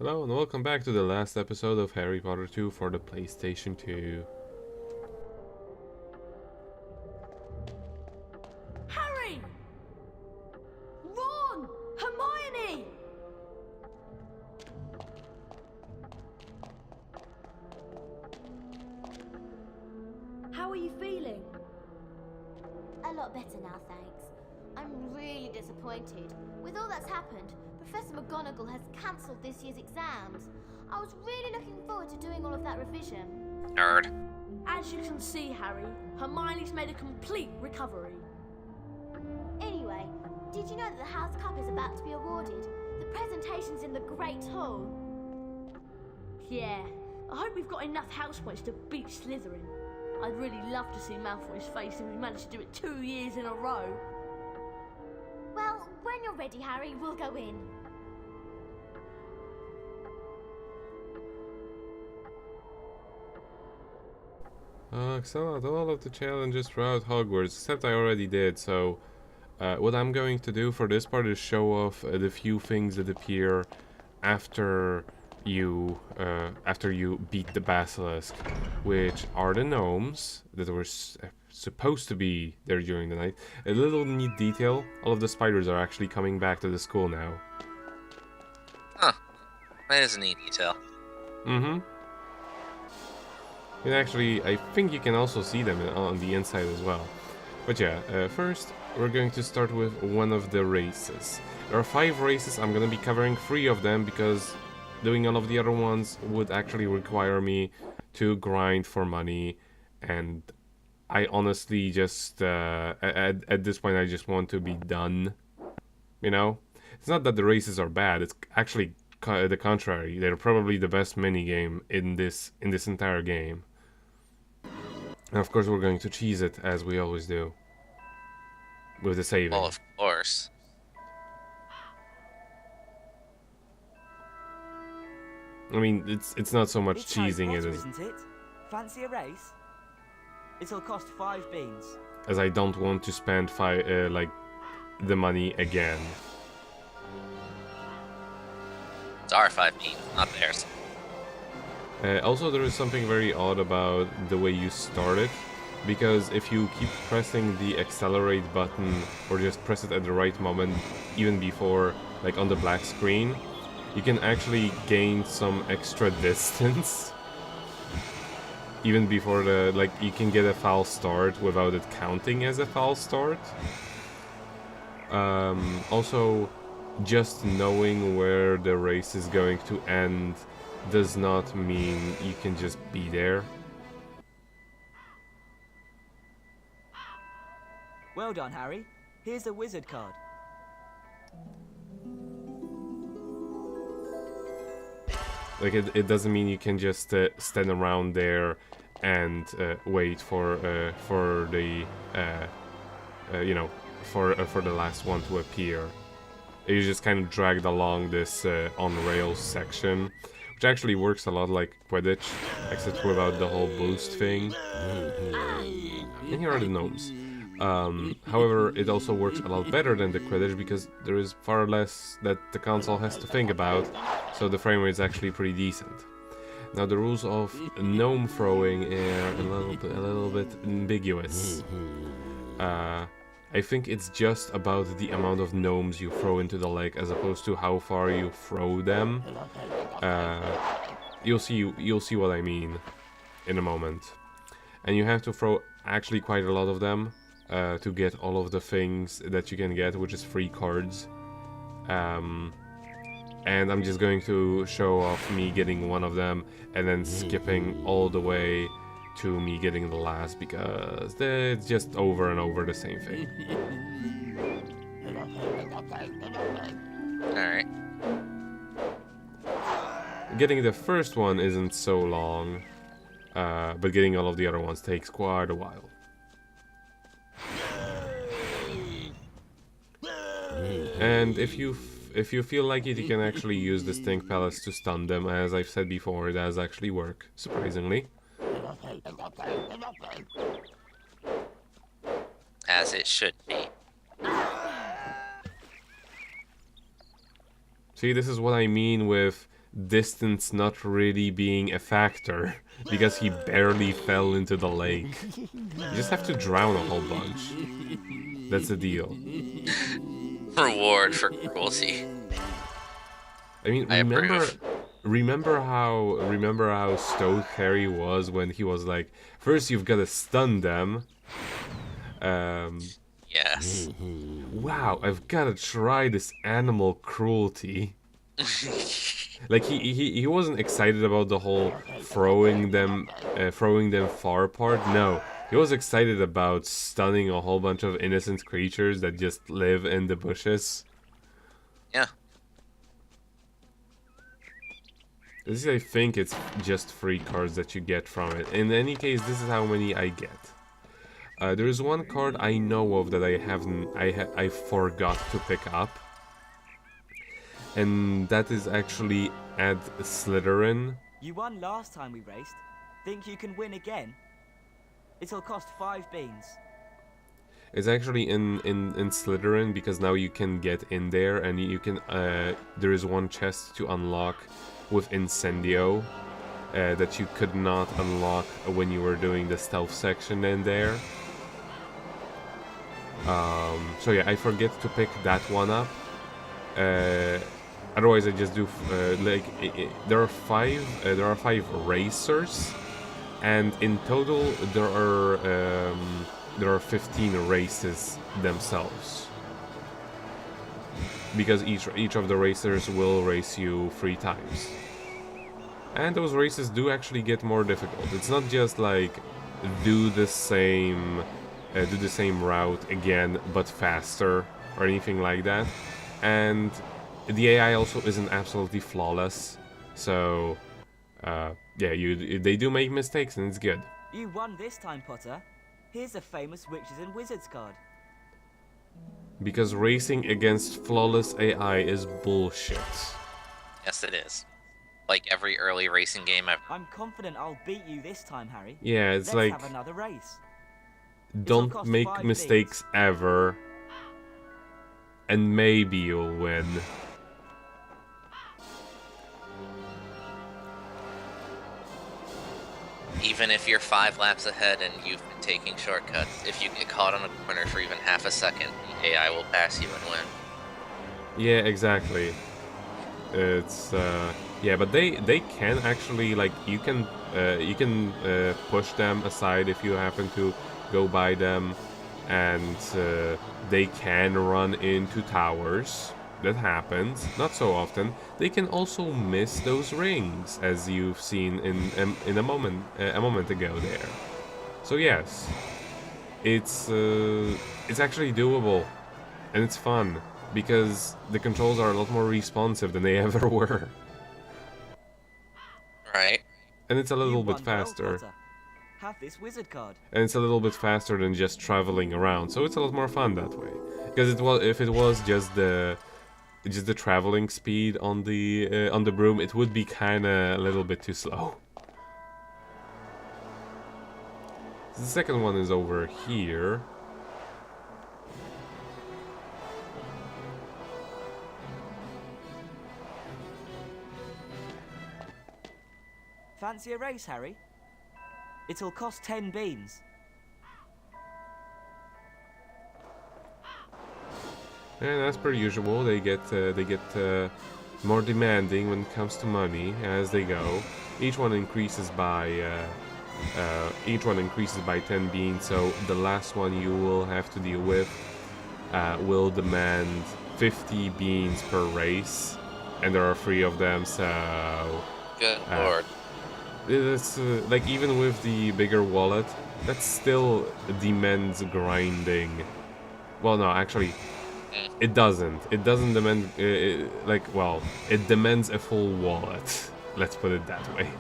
Hello and welcome back to the last episode of Harry Potter 2 for the PlayStation 2. Harry! Ron! Hermione! How are you feeling? A lot better now, thanks. I'm really disappointed. With all that's happened, Professor McGonagall has cancelled this year's exams. I was really looking forward to doing all of that revision. Nerd. As you can see, Harry, Hermione's made a complete recovery. Anyway, did you know that the House Cup is about to be awarded? The presentation's in the Great Hall. Yeah, I hope we've got enough house points to beat Slytherin. I'd really love to see Malfoy's face if we managed to do it 2 years in a row. Well, when you're ready, Harry, we'll go in. Excel out all of the challenges throughout Hogwarts, except I already did, so what I'm going to do for this part is show off the few things that appear after you beat the basilisk, which are the gnomes that were supposed to be there during the night. A little neat detail, all of the spiders are actually coming back to the school now. Huh. That is a neat detail. Mm-hmm. And actually, I think you can also see them on the inside as well. But yeah, first we're going to start with one of the races. There are 5 races. I'm gonna be covering 3 of them because doing all of the other ones would actually require me to grind for money, and I honestly just at this point I just want to be done. You know, it's not that the races are bad. It's actually the contrary. They're probably the best mini game in this entire game. And of course, we're going to cheese it as we always do with the saving. Well, of course. I mean, it's not so much It's Harry cheesing it Potter, as isn't it? Fancy a race? It'll cost 5 beans. as I don't want to spend like the money again. It's our 5 beans, not theirs. Also, there is something very odd about the way you start it, because if you keep pressing the accelerate button or just press it at the right moment, even before, like on the black screen, you can actually gain some extra distance. Even before you can get a false start without it counting as a false start. Also, just knowing where the race is going to end does not mean you can just be there. Well done, Harry. Here's a wizard card. Like it doesn't mean you can just stand around there and wait for the you know, for the last one to appear. You just kind of dragged along this on rails section, which actually works a lot like Quidditch, except without the whole boost thing. And here are the gnomes. However, it also works a lot better than the Quidditch because there is far less that the console has to think about, so the frame rate is actually pretty decent. Now the rules of gnome throwing are a little bit ambiguous. I think it's just about the amount of gnomes you throw into the lake as opposed to how far you throw them. You'll see what I mean in a moment. And you have to throw actually quite a lot of them to get all of the things that you can get, which is 3 cards. And I'm just going to show off me getting one of them and then skipping all the way to me getting the last, because it's just over and over the same thing. Alright. Getting the first one isn't so long, but getting all of the other ones takes quite a while. And if you feel like it, you can actually use the stink pellets to stun them. As I've said before, it does actually work, surprisingly. As it should be. See, this is what I mean with distance not really being a factor because he barely fell into the lake. You just have to drown a whole bunch. That's the deal. Reward for cruelty. I mean, I approve. remember how stoked Harry was when he was like, first you've got to stun them. Yes. Wow, I've got to try this animal cruelty. Like he wasn't excited about the whole throwing them far apart. No, he was excited about stunning a whole bunch of innocent creatures that just live in the bushes. Yeah. This is, I think it's just free cards that you get from it. In any case, this is how many I get. There is one card I know of that I forgot to pick up. And that is actually at Slytherin. You won last time we raced. Think you can win again? It'll cost 5 beans. It's actually in Slytherin because now you can get in there and you can there is one chest to unlock with Incendio that you could not unlock when you were doing the stealth section in there. So yeah, I forget to pick that one up. Otherwise, I just do there are five racers, and in total there are 15 races themselves. Because each of the racers will race you 3 times, and those races do actually get more difficult. It's not just like do the same route again but faster or anything like that, and the AI also isn't absolutely flawless, so yeah, they do make mistakes and it's good. You won this time, Potter. Here's a famous Witches and Wizards card. Because racing against flawless AI is bullshit. Yes, it is. Like every early racing game ever. I'm confident I'll beat you this time, Harry. Yeah, it's like, Let's have another race. don't make mistakes ever, and maybe you'll win. Even if you're 5 laps ahead and you've been taking shortcuts, if you get caught on a corner for even half a second, the AI will pass you and win. Yeah, exactly. It's yeah, but they can actually, like, you can push them aside if you happen to go by them, and they can run into towers. That happens, not so often. They can also miss those rings, as you've seen in a moment ago there. So yes, it's actually doable, and it's fun because the controls are a lot more responsive than they ever were. Right. And it's a little You bit won well, faster. Potter. Have this wizard card. And it's a little bit faster than just traveling around, so it's a lot more fun that way. Because if it was just the traveling speed on the broom, it would be kind of a little bit too slow. The second one is over here. Fancy a race, Harry? It'll cost 10 beans. And as per usual, they get more demanding when it comes to money as they go. Each one increases by 10 beans. So the last one you will have to deal with will demand 50 beans per race, and there are 3 of them. So Good lord. it's like, even with the bigger wallet, that still demands grinding. Well, no, actually. It doesn't. It doesn't demand, it demands a full wallet. Let's put it that way.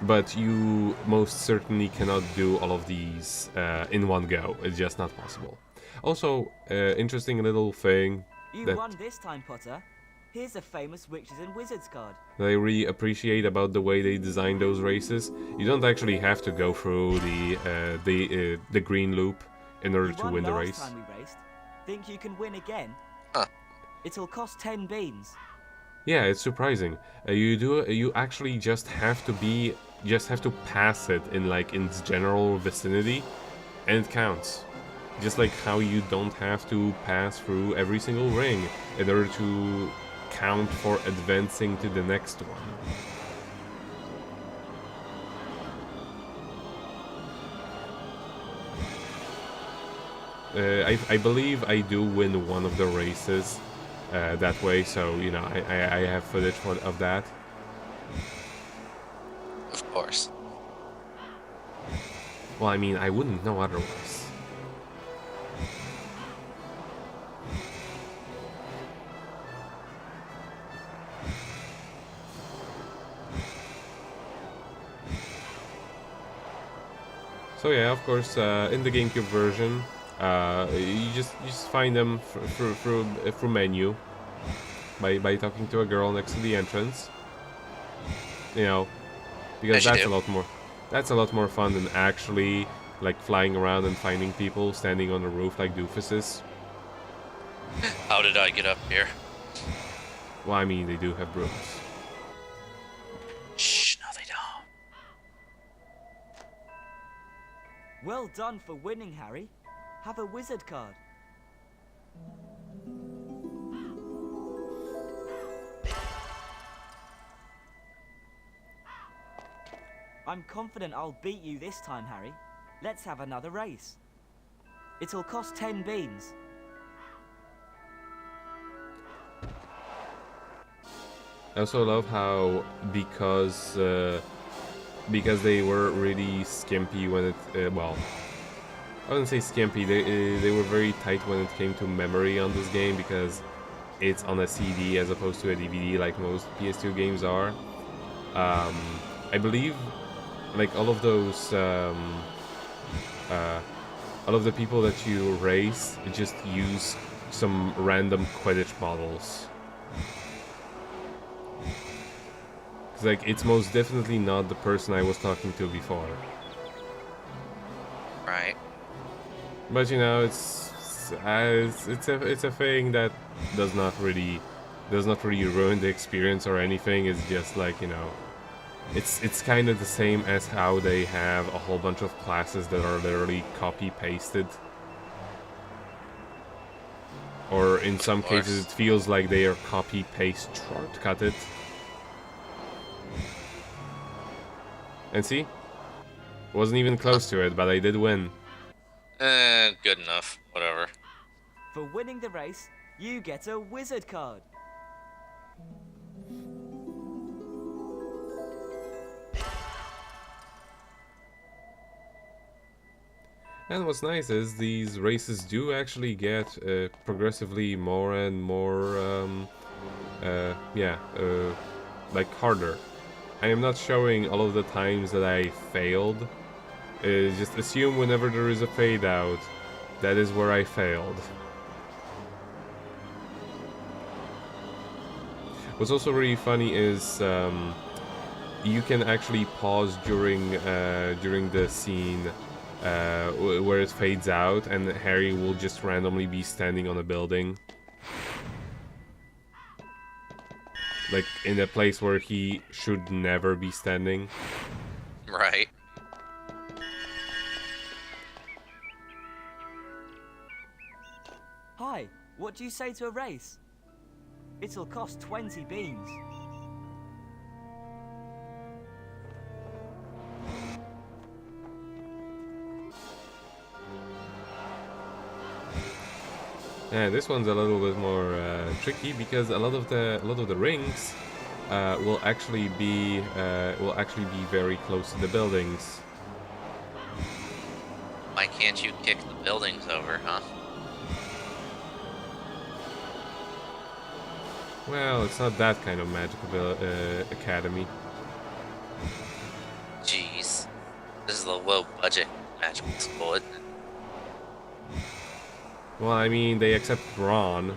But you most certainly cannot do all of these in one go. It's just not possible. Also, interesting little thing You that won this time, Potter. Here's a famous Witches and Wizards card. I really appreciate about the way they designed those races. You don't actually have to go through the green loop in order You to won win the last race. time we raced. Think you can win again? Huh. It'll cost 10 beans. Yeah, it's surprising. You actually just have to pass it in like in its general vicinity, and it counts. Just like how you don't have to pass through every single ring in order to count for advancing to the next one. I believe I do win one of the races that way, so you know I have footage of that. Of course. Well, I mean, I wouldn't know otherwise. So yeah, of course, in the GameCube version, you just find them through menu by talking to a girl next to the entrance. You know, because that's a lot more fun than actually like flying around and finding people standing on the roof like doofuses. How did I get up here? Well, I mean, they do have brooms. Shh, no they don't. Well done for winning, Harry. Have a wizard card. I'm confident I'll beat you this time, Harry. Let's have another race. It'll cost 10 beans. I also love how because they were really skimpy when it well, I wouldn't say skimpy. They were very tight when it came to memory on this game because it's on a CD as opposed to a DVD like most PS2 games are. I believe like all of those all of the people that you race just use some random Quidditch models. Like, it's most definitely not the person I was talking to before. Right. But you know, it's a thing that does not really ruin the experience or anything. It's just like, you know, it's kind of the same as how they have a whole bunch of classes that are literally copy pasted. Or in some cases, it feels like they are copy paste shortcutted. And see? Wasn't even close to it, but I did win. Good enough. Whatever. For winning the race, you get a wizard card. And what's nice is these races do actually get progressively more and more, like harder. I am not showing all of the times that I failed. Just assume whenever there is a fade out, that is where I failed. What's also really funny is you can actually pause during the scene where it fades out, and Harry will just randomly be standing on a building. Like, in a place where he should never be standing. Right. Hi, what do you say to a race? It'll cost 20 beans. Yeah, this one's a little bit more tricky because a lot of the rings will actually be very close to the buildings. Why can't you kick the buildings over, huh? Well, it's not that kind of magical academy. Jeez. This is a low-budget magical school, isn't it? Well, I mean, they accept Ron.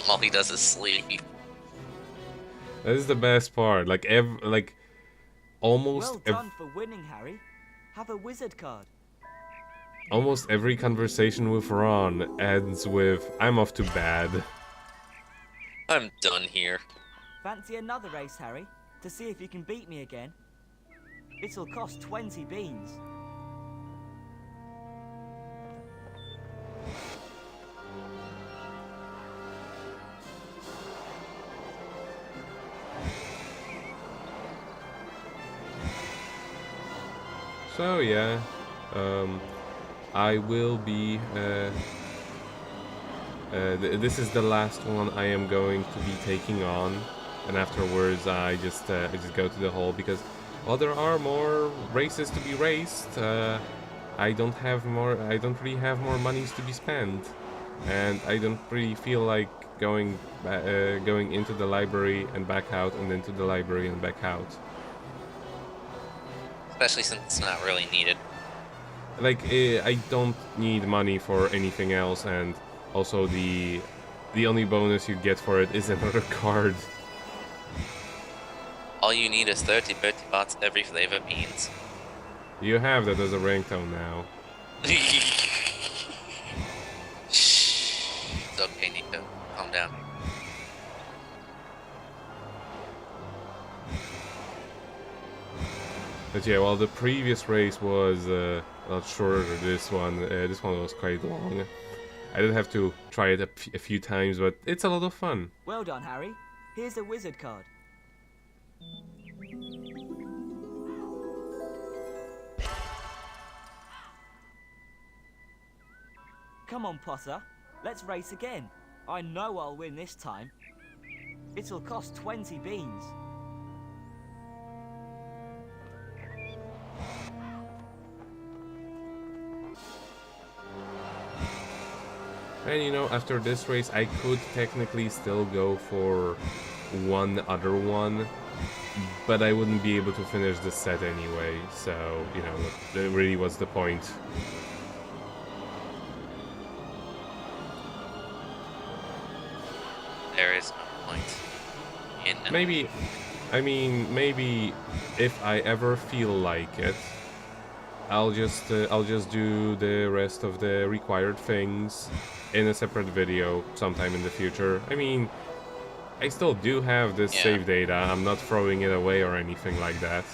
All he does is sleep. That is the best part. Like, almost... Well done for winning, Harry. Have a wizard card. Almost every conversation with Ron ends with, "I'm off to bed." I'm done here. Fancy another race, Harry? To see if you can beat me again? It'll cost 20 beans. So yeah, I will be. This is the last one I am going to be taking on, and afterwards I just go to the hall because, well, there are more races to be raced. I don't really have more monies to be spent, and I don't really feel like going into the library and back out, and then to the library and back out. Especially since it's not really needed. Like, I don't need money for anything else, and also the only bonus you get for it is another card. All you need is 30 Bertie Bots every flavor beans. You have that as a ringtone now. Shh. It's okay, Nico. Calm down. But yeah, well, the previous race was a lot shorter than this one. This one was quite long. I did have to try it a few times, but it's a lot of fun. Well done, Harry. Here's a wizard card. Come on, Potter. Let's race again. I know I'll win this time. It'll cost 20 beans. And you know, after this race, I could technically still go for one other one, but I wouldn't be able to finish the set anyway, so, you know, that really was the point. There is no point. Maybe if I ever feel like it, I'll just do the rest of the required things in a separate video sometime in the future. I mean, I still do have this save data. I'm not throwing it away or anything like that.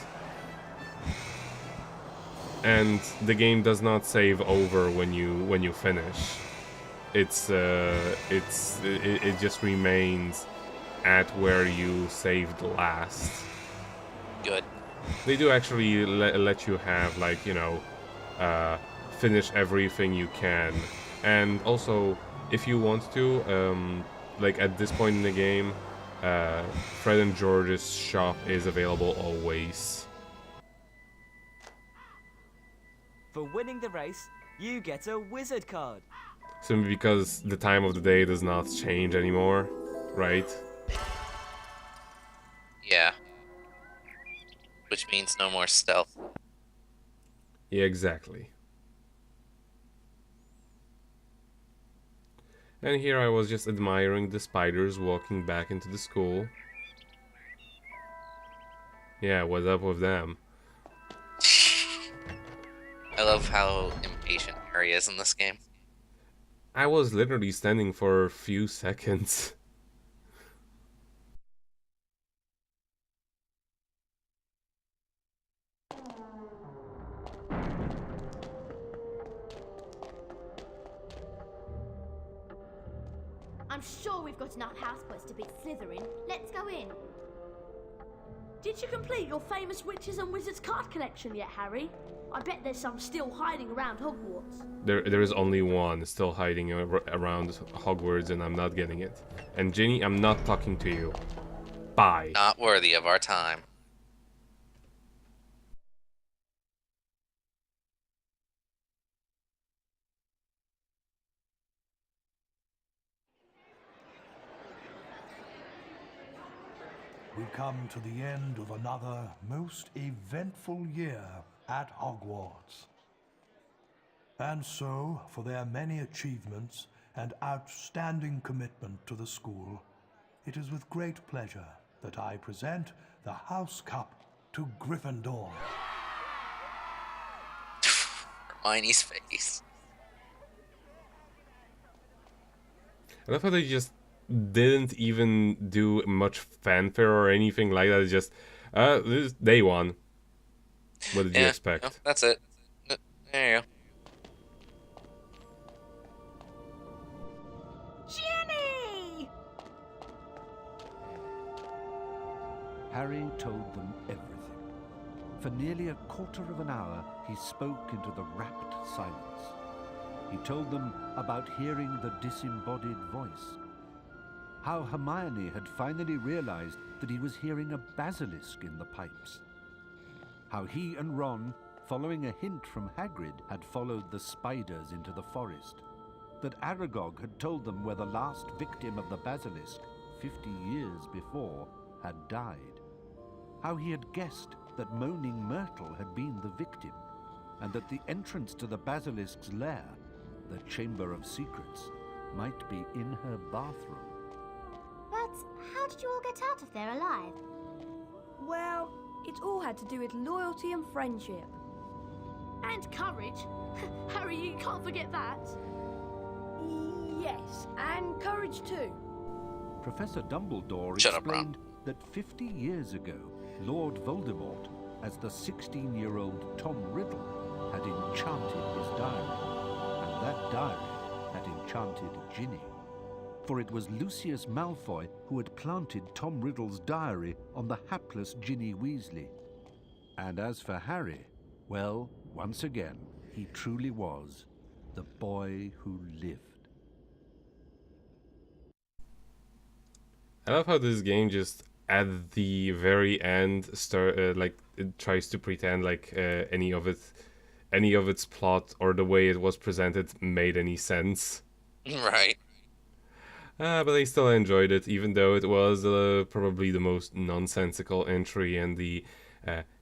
And the game does not save over when you finish. It just remains at where you saved last. Good. They do actually let you have, like, you know, finish everything you can. And also, if you want to, like at this point in the game, Fred and George's shop is available always. For winning the race, you get a wizard card. Simply because the time of the day does not change anymore, right? Yeah. Which means no more stealth. Yeah, exactly. And here I was just admiring the spiders walking back into the school. Yeah, what's up with them? I love how impatient Harry is in this game. I was literally standing for a few seconds. I'm sure we've got enough house points to beat Slytherin. Let's go in. Did you complete your famous witches and wizards card collection yet, Harry? I bet there's some still hiding around Hogwarts. There is only one still hiding around Hogwarts, and I'm not getting it. And Ginny, I'm not talking to you. Bye. Not worthy of our time. We come to the end of another most eventful year at Hogwarts. And so, for their many achievements and outstanding commitment to the school, it is with great pleasure that I present the House Cup to Gryffindor. Hermione's face. I love how they just didn't even do much fanfare or anything like that. It's just, this is day one. What did you Yeah, expect? that's it. There you go. Jenny! Harry told them everything. For nearly a quarter of an hour, he spoke into the rapt silence. He told them about hearing the disembodied voice, how Hermione had finally realized that he was hearing a basilisk in the pipes, how he and Ron, following a hint from Hagrid, had followed the spiders into the forest, that Aragog had told them where the last victim of the basilisk, 50 years before, had died, how he had guessed that Moaning Myrtle had been the victim, and that the entrance to the basilisk's lair, the Chamber of Secrets, might be in her bathroom. But how did you all get out of there alive? Well, it all had to do with loyalty and friendship. And courage. Harry, you can't forget that. Yes, and courage too. Professor Dumbledore Shut up, Ron. explained that 50 years ago, Lord Voldemort, as the 16-year-old Tom Riddle, had enchanted his diary, and that diary had enchanted Ginny. For it was Lucius Malfoy who had planted Tom Riddle's diary on the hapless Ginny Weasley. And as for Harry, well, once again, he truly was the boy who lived. I love how this game just at the very end like it tries to pretend like any of its plot or the way it was presented made any sense. Right. But I still enjoyed it, even though it was probably the most nonsensical entry in the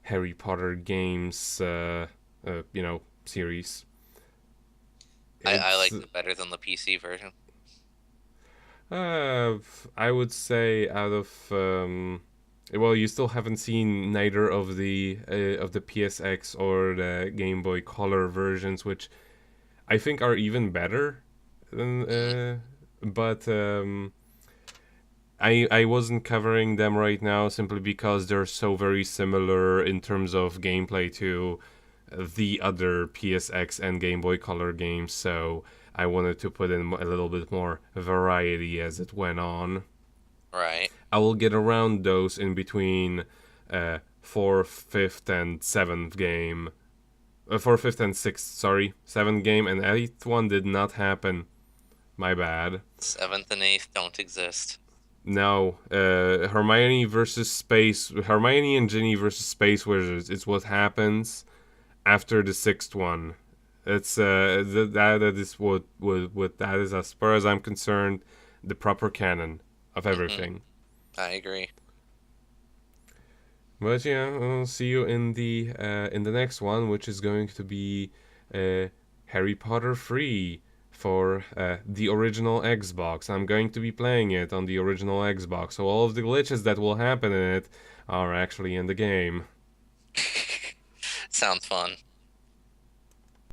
Harry Potter games, series. I liked it better than the PC version. I would say out of well, you still haven't seen neither of the PSX or the Game Boy Color versions, which I think are even better than. But I wasn't covering them right now simply because they're so very similar in terms of gameplay to the other PSX and Game Boy Color games, so I wanted to put in a little bit more variety as it went on. Right. I will get around those in between 4th, 5th, and 7th game. 4th, 5th, and 6th, sorry. 7th game, and 8th one did not happen. My bad. 7th and 8th don't exist. No, Hermione and Ginny versus Space Wizards is what happens after the 6th one. It's that is what that is, as far as I'm concerned, the proper canon of everything. I agree. But yeah, I'll see you in the next one, which is going to be Harry Potter 3 for the original Xbox. I'm going to be playing it on the original Xbox, so all of the glitches that will happen in it are actually in the game. Sounds fun.